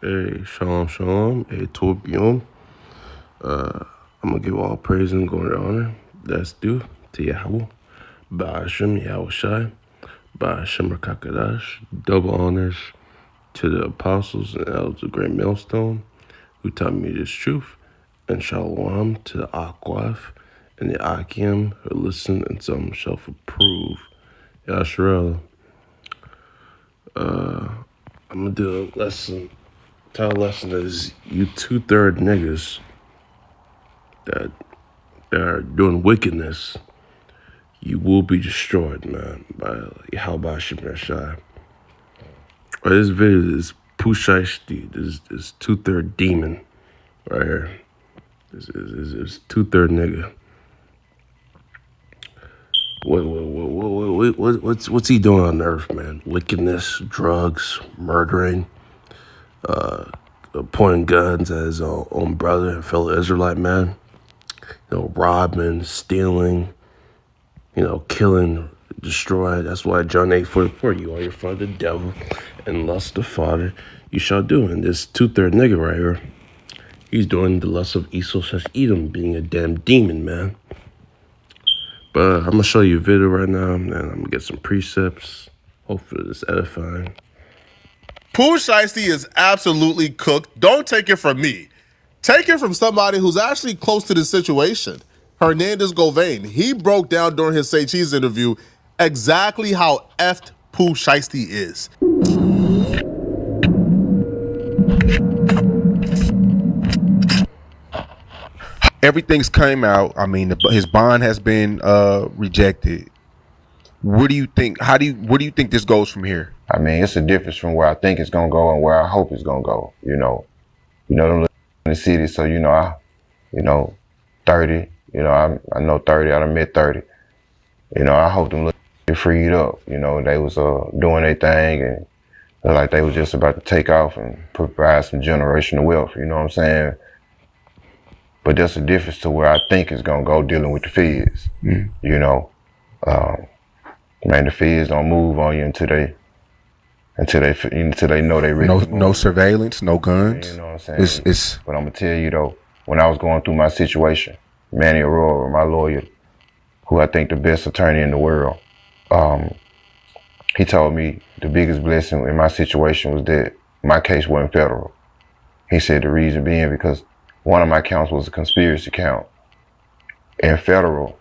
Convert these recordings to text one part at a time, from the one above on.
Hey, shalom, shalom. Hey, Tobium. I'm gonna give all praise and glory and honor that's due to Yahweh. Ba'ashem Yahweh Shai. Ba'ashem Rakakadash. Double honors to the apostles and elders of Great Millstone who taught me this truth. And shalom to the Akwaf and the Akim who listen and some shall approve. Yasharel, I'm gonna do a lesson. Title lesson is you 2/3 niggas that are doing wickedness, you will be destroyed, man, by Yahweh Shai. This video is Pushai, this 2/3 demon right here. This is 2/3 nigga. What's he doing on earth, man? Wickedness, drugs, murdering, pointing guns at his own brother and fellow Israelite man. Robbing, stealing, killing, destroy. That's why John 8:44, you are your father the devil, and lust of father you shall do. And this 2/3 nigga right here, he's doing the lust of Esau / Edom, being a damn demon, man. But I'm gonna show you a video right now, and I'm gonna get some precepts. Hopefully this edifying. Pooh Shiesty is absolutely cooked. Don't take it from me. Take it from somebody who's actually close to the situation. Hernandez Govain. He broke down during his Say Cheese interview exactly how effed Pooh Shiesty is. Everything's came out. I mean, his bond has been rejected. What do you think? Where do you think this goes from here? I mean, it's a difference from where I think it's gonna go and where I hope it's gonna go. Them in the city. So 30. I know 30 out of mid 30. I hope them get freed up. They was doing their thing and looked like they was just about to take off and provide some generational wealth. You know what I'm saying? But there's a difference to where I think it's gonna go dealing with the feds. Man, the feds don't move on you until they know they ready. No surveillance, no guns. You know what I'm saying? But I'm gonna tell you though, when I was going through my situation, Manny Aurora, my lawyer, who I think the best attorney in the world, he told me the biggest blessing in my situation was that my case wasn't federal. He said the reason being because one of my counts was a conspiracy count. In federal,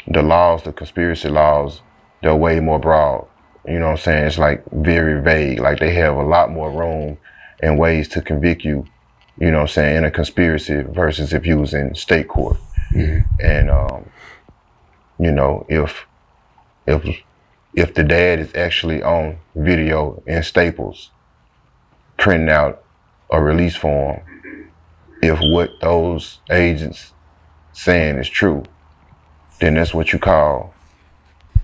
the conspiracy laws, they're way more broad. You know what I'm saying? It's like very vague. Like they have a lot more room and ways to convict you, you know what I'm saying, in a conspiracy versus if you was in state court. Mm-hmm. And, if the dad is actually on video in Staples, printing out a release form, if what those agents saying is true, then that's what you call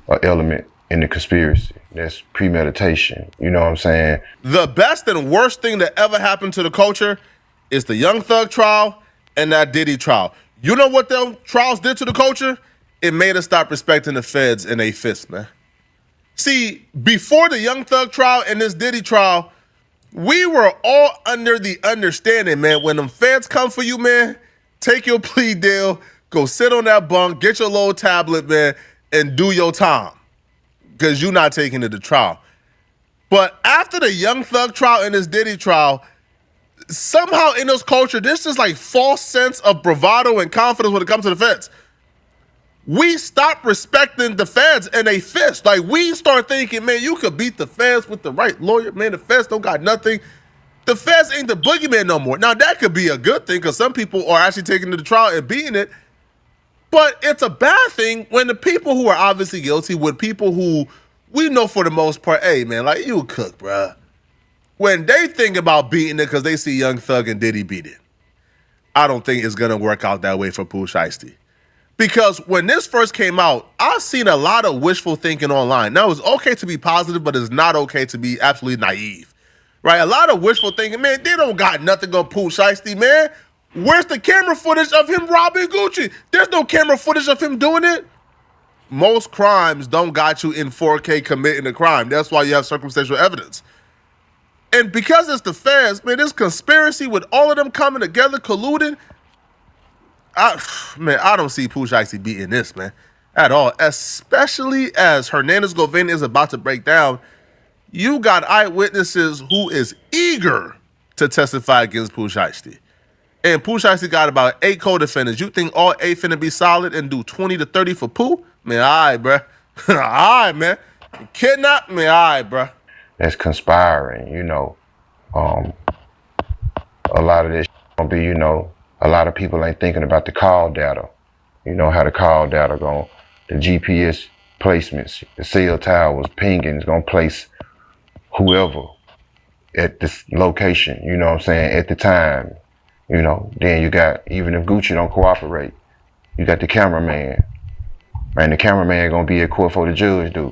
an element in the conspiracy. That's premeditation. You know what I'm saying? The best and worst thing that ever happened to the culture is the Young Thug trial and that Diddy trial. You know what them trials did to the culture? It made us stop respecting the feds and they fists, man. See, before the Young Thug trial and this Diddy trial, we were all under the understanding, man, when them feds come for you, man, take your plea deal, go sit on that bunk, get your little tablet, man, and do your time. Because you're not taking it to trial. But after the Young Thug trial and this Diddy trial, somehow in this culture, there's this like false sense of bravado and confidence when it comes to the feds. We stopped respecting the feds and they fist. Like we start thinking, man, you could beat the feds with the right lawyer. Man, the feds don't got nothing. The feds ain't the boogeyman no more. Now that could be a good thing because some people are actually taking it to trial and beating it. But it's a bad thing when the people who are obviously guilty with people who we know for the most part, hey, man, like you cook, bruh. When they think about beating it because they see Young Thug and Diddy beat it, I don't think it's going to work out that way for Pooh Shiesty. Because when this first came out, I've seen a lot of wishful thinking online. Now, it's okay to be positive, but it's not okay to be absolutely naive, right? A lot of wishful thinking, man, they don't got nothing on Pooh Shiesty, man. Where's the camera footage of him robbing Gucci? There's no camera footage of him doing it. Most crimes don't got you in 4K committing a crime. That's why you have circumstantial evidence. And because it's the feds, man, this conspiracy with all of them coming together, colluding, I don't see Pooh Shiesty beating this, man, at all. Especially as Hernandez Govain is about to break down, you got eyewitnesses who is eager to testify against Pooh Shiesty. And Pooh Shiesty got about 8 co-defendants. You think all 8 finna be solid and do 20 to 30 for Pooh? Man, all right, bruh. All right, man. Kidnap me, all right, bruh. That's conspiring, you know. A lot of this gonna be, you know, a lot of people ain't thinking about the call data. You know how the call data going, the GPS placements, the cell towers, pinging is gonna place whoever at this location, you know what I'm saying, at the time. You know, then you got, even if Gucci don't cooperate, you got the cameraman. Man, the cameraman gonna be at court for the judge, dude,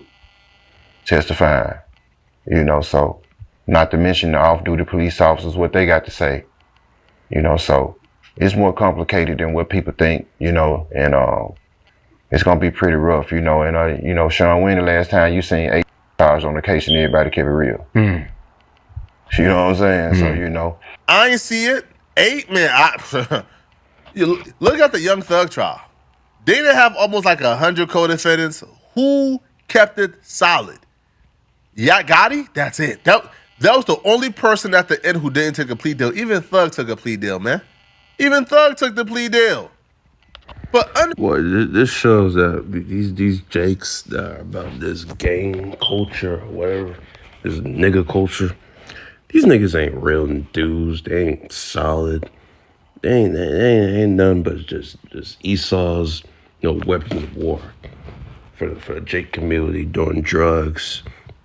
testifying. You know, so not to mention the off-duty police officers, what they got to say. You know, so it's more complicated than what people think, you know, and it's gonna be pretty rough, you know. And you know, Sean, when the last time you seen 8 cars on the case and everybody kept it real? You know what I'm saying? So, you know. I ain't see it. 8, man. You look at the Young Thug trial. They didn't have almost like 100 co-defendants. Who kept it solid? Yeah, Gotti? That's it. That was the only person at the end who didn't take a plea deal. Even Thug took a plea deal, man. Even Thug took the plea deal. But this shows that these jakes that are about this gang culture or whatever, this nigga culture, these niggas ain't real dudes. They ain't solid. They ain't nothing but just Esau's, you know, weapons of war for the Jake community, doing drugs,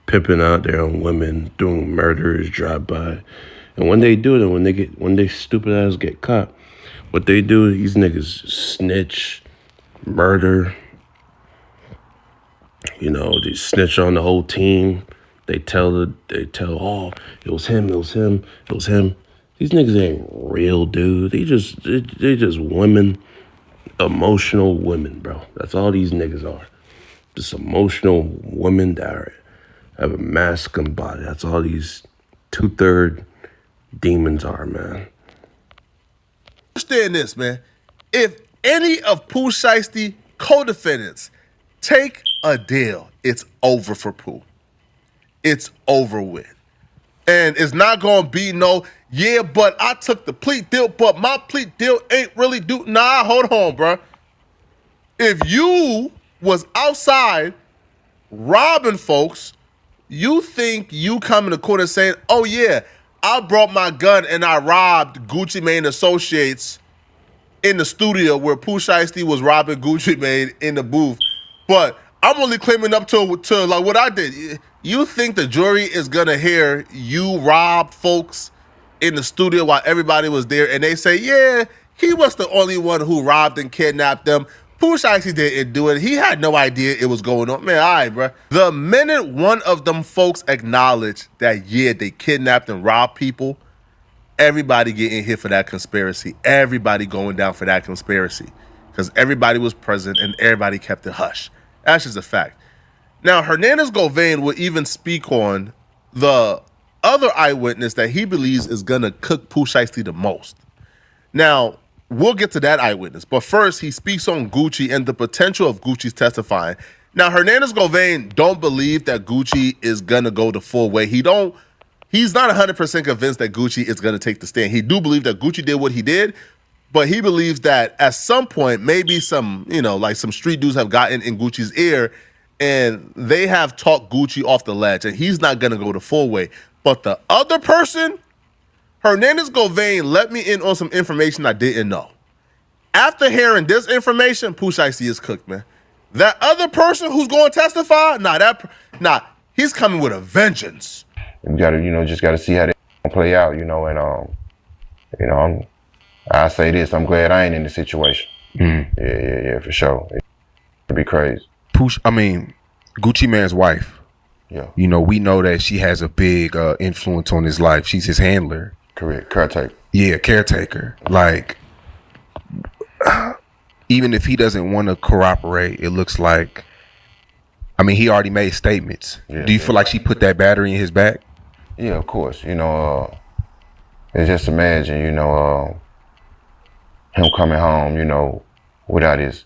pimping out their own women, doing murders, drive-by. And when they do it, when they stupid ass get caught, what they do, these niggas snitch, murder, you know, they snitch on the whole team. They tell, oh, it was him. These niggas ain't real, dude. They just women, emotional women, bro. That's all these niggas are. Just emotional women that have a masculine body. That's all these 2/3 demons are, man. understand this, man. If any of Pooh Shiesty co-defendants take a deal, it's over for Pooh. It's over with. And it's not going to be no, yeah, but I took the plea deal, but my plea deal ain't really due. Nah, hold on, bro. If you was outside robbing folks, you think you coming to court and saying, oh, yeah, I brought my gun and I robbed Gucci Mane Associates in the studio where Pooh Shiesty was robbing Gucci Mane in the booth. But I'm only claiming up to like what I did. You think the jury is gonna hear you rob folks in the studio while everybody was there and they say, yeah, he was the only one who robbed and kidnapped them. Pooh Shiesty didn't do it. He had no idea it was going on. Man, all right, bro. The minute one of them folks acknowledged that, yeah, they kidnapped and robbed people, everybody getting hit for that conspiracy. Everybody going down for that conspiracy. Because everybody was present and everybody kept it hush. That's just a fact. Now, Hernandez Govain will even speak on the other eyewitness that he believes is going to cook Pooh Shiesty the most. Now, we'll get to that eyewitness. But first, he speaks on Gucci and the potential of Gucci's testifying. Now, Hernandez Govain don't believe that Gucci is going to go the full way. He's not 100% convinced that Gucci is going to take the stand. He do believe that Gucci did what he did, but he believes that at some point, maybe some, like some street dudes have gotten in Gucci's ear and they have talked Gucci off the ledge and he's not going to go the full way. But the other person, Hernandez Govain let me in on some information I didn't know. After hearing this information, Pooh Shiesty is cooked, man. That other person who's going to testify, he's coming with a vengeance. We gotta, just gotta see how they play out, and I say this, I'm glad I ain't in the situation. Yeah, for sure. It'd be crazy. Gucci Mane's wife. Yeah. We know that she has a big influence on his life. She's his handler. Correct. Caretaker. Yeah, caretaker. Like, even if he doesn't want to corroborate, it looks like, he already made statements. Yeah, Do you feel like she put that battery in his back? Yeah, of course. And just imagine, him coming home, without his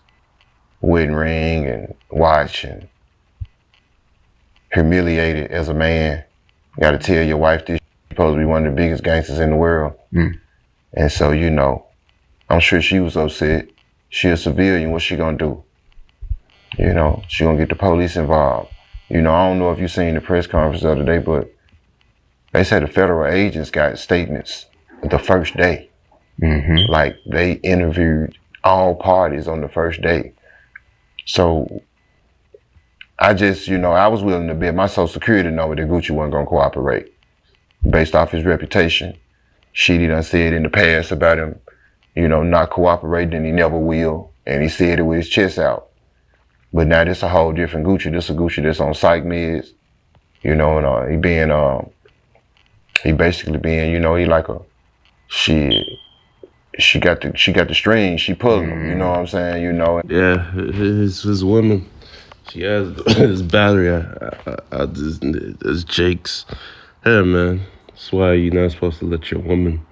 wedding ring and watch and humiliated as a man. You got to tell your wife this. You're supposed to be one of the biggest gangsters in the world. And so, I'm sure she was upset. She a civilian. What's she gonna do? She gonna get the police involved. I don't know if you seen the press conference the other day, but they said the federal agents got statements the first day. Like they interviewed all parties on the first day. So I just, I was willing to bet my Social Security number that Gucci wasn't gonna cooperate based off his reputation. Shit, he done said in the past about him, not cooperating, and he never will. And he said it with his chest out. But now this a whole different Gucci. This a Gucci that's on psych meds, and he basically being, he like a shit. She got the string. She pulling him. You know what I'm saying? Yeah, his woman. She has his battery. I just, it's Jake's. Hey, man. That's why you're not supposed to let your woman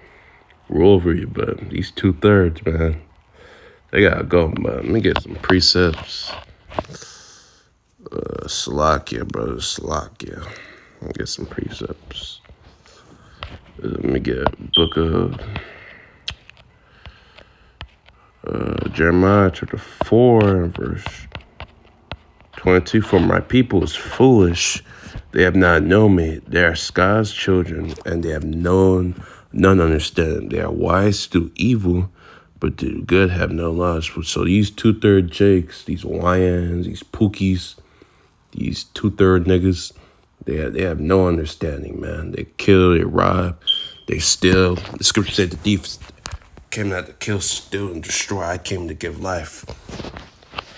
rule over you. But these 2/3, man, they gotta go, man. Let me get some precepts. Salakia, brother. Salakia. Let me get some precepts. Let me get a book of Jeremiah chapter 4 and verse 22. For my people is foolish. They have not known me. They are God's children, and they have none understanding. They are wise to do evil, but to do good have no knowledge. So these 2/3 Jakes, these YNs, these Pookies, these 2/3 niggas, they have no understanding, man. They kill, they rob, they steal. The scripture said the thief came not to kill, steal, and destroy. I came to give life.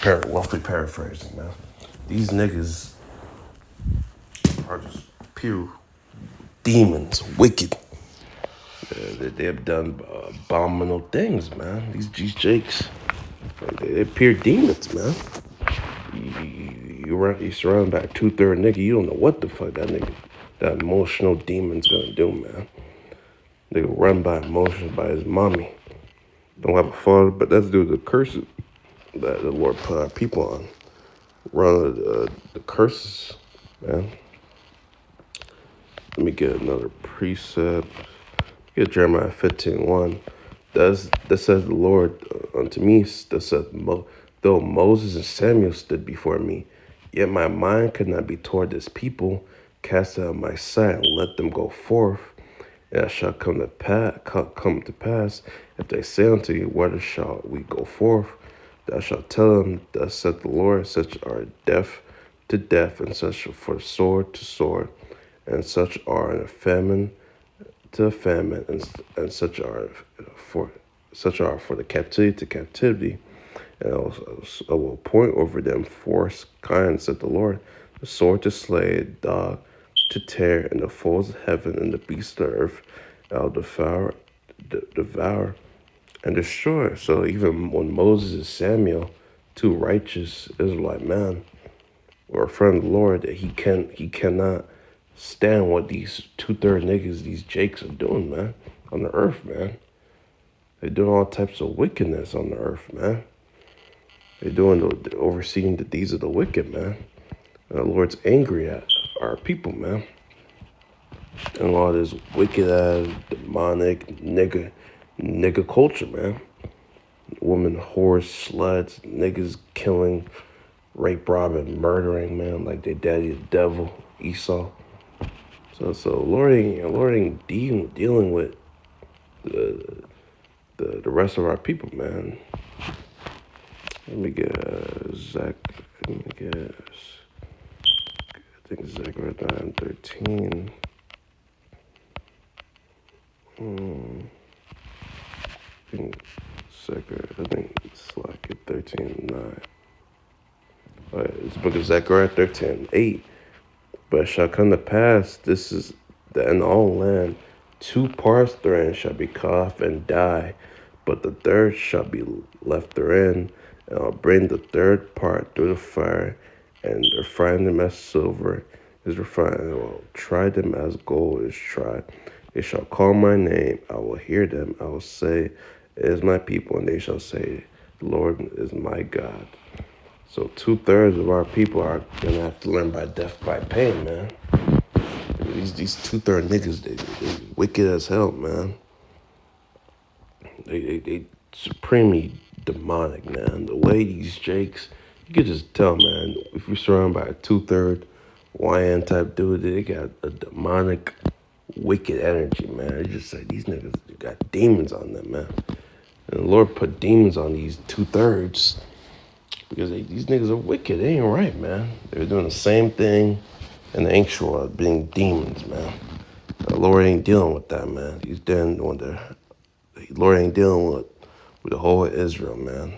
Roughly paraphrasing, man. These niggas are just pure demons, wicked. They have done abominable things, man. These Jakes, they're pure demons, man. You surrounded by a 2/3 nigga, you don't know what the fuck that emotional demon's gonna do, man. They run by emotions by his mommy. Don't have a father, but that's due to the curses that the Lord put our people on. Run the curses, man. Let me get another precept. Get Jeremiah 15:1. Thus says the Lord unto me, thus saith though Moses and Samuel stood before me, yet my mind could not be toward this people. Cast out my sight and let them go forth. And it shall come to pass, if they say unto you, whither shall we go forth? Thou shalt tell them, thus saith the Lord, such are deaf to deaf, and such for sword to sword, and such are in a famine to famine, and such are for the captivity to captivity. And I will appoint over them 4 kinds, said the Lord: the sword to slay, the dog to tear, and the foes of heaven and the beasts of the earth. I'll devour and destroy. So even when Moses and Samuel, 2 righteous Israelite men, were a friend of the Lord, that he cannot stand what these 2/3 niggas, these Jakes, are doing, man, on the earth, man. They're doing all types of wickedness on the earth, man. They're overseeing the deeds of the wicked, man. And the Lord's angry at our people, man. And all this wicked ass, demonic nigga culture, man. Women, whores, sluts, niggas killing, rape, robbing, murdering, man, like they daddy the devil, Esau. So Lord ain't dealing with the rest of our people, man. Let me get Zach. Let me get. I think Zechariah 9:13. I think it's like 13:9. It's the book of Zechariah 13:8. But it shall come to pass, this is that in all land 2 parts therein shall be cut off and die, but the third shall be left therein. And I'll bring the third part through the fire, and refine them as silver, is refined. I will try them as gold is tried. They shall call my name. I will hear them. I will say, it is my people, and they shall say, the Lord is my God. So 2/3 of our people are gonna have to learn by death by pain, man. These 2/3 niggas, they wicked as hell, man. They supremely demonic, man. The way these Jakes, you could just tell, man. If you're surrounded by a 2/3 YN type dude, they got a demonic, wicked energy, man. It's just like these niggas got demons on them, man. And the Lord put demons on these 2/3 because these niggas are wicked. They ain't right, man. They're doing the same thing in the ancient world, being demons, man. The Lord ain't dealing with that, man. He's dealing with the Lord ain't dealing with the whole of Israel, man.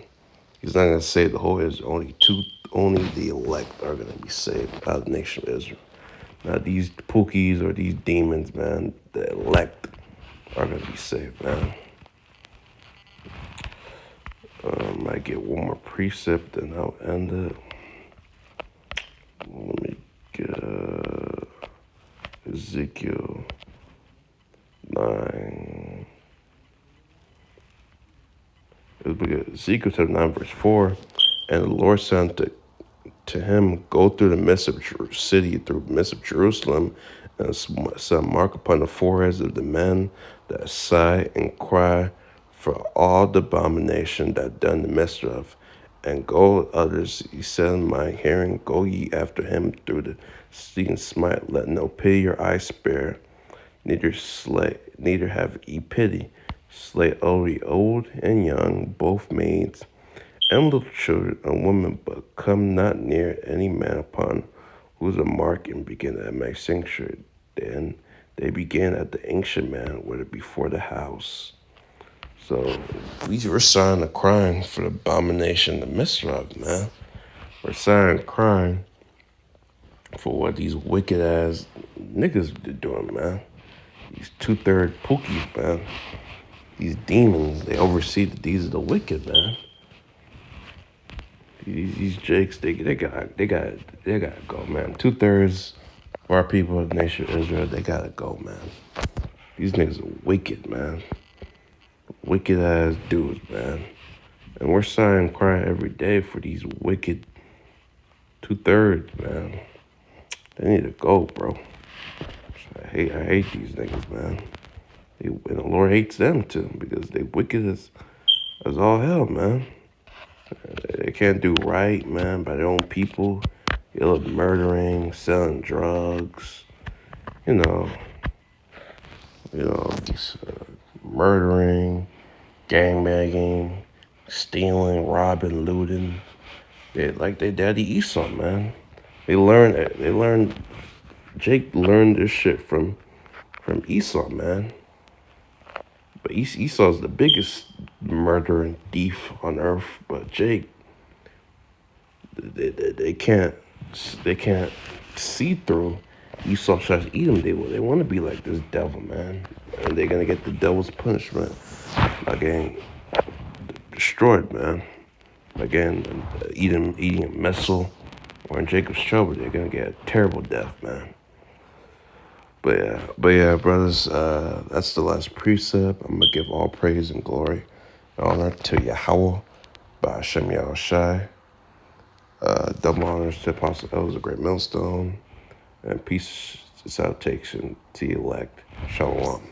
He's not gonna save the whole Israel. Only the elect are gonna be saved out of the nation of Israel. Now these pookies or these demons, man, the elect are gonna be saved, man. Might get one more precept and I'll end it. Let me get Ezekiel 9. Ezekiel chapter 9, verse 4. And the Lord said to him, go through the midst of city, through the midst of Jerusalem, and set a mark upon the foreheads of the men that sigh and cry for all the abomination that done the midst of. And go others, he said in my hearing, go ye after him through the sea and smite, let no pity your eye spare, neither have ye pity. Slay only old and young, both maids and little children and women, but come not near any man upon whose a mark and begin at my sanctuary. Then they began at the ancient man, whether before the house. So we're signing a crime for the abomination of Misrab, man. We're signing a crime for what these wicked ass niggas are doing, man. These 2/3 pookies, man. These demons, they oversee the deeds of the wicked, man. These Jakes, they gotta go, man. 2/3 of our people of the nation of Israel, they gotta go, man. These niggas are wicked, man. Wicked ass dudes, man. And we're signing crying every day for these wicked 2/3, man. They need to go, bro. I hate these niggas, man. And the Lord hates them too because they wicked as all hell, man. They can't do right, man, by their own people. They love murdering, selling drugs, you know, murdering, gangbanging, stealing, robbing, looting. They like their daddy Esau, man. Jake learned this shit from Esau, man. But Esau's the biggest murderer and thief on earth. But Jake, they can't see through Esau tries to eat them. They want to be like this devil, man, and they're gonna get the devil's punishment by getting destroyed, man. Again, eating a missile or in Jacob's trouble, they're gonna get a terrible death, man. But yeah, brothers, that's the last precept. I'm gonna give all praise and glory and honor to Yahweh by Hashem Yahushai. Double honors to Apostle Elder, a great millstone, and peace, salutation to the elect. Shalom.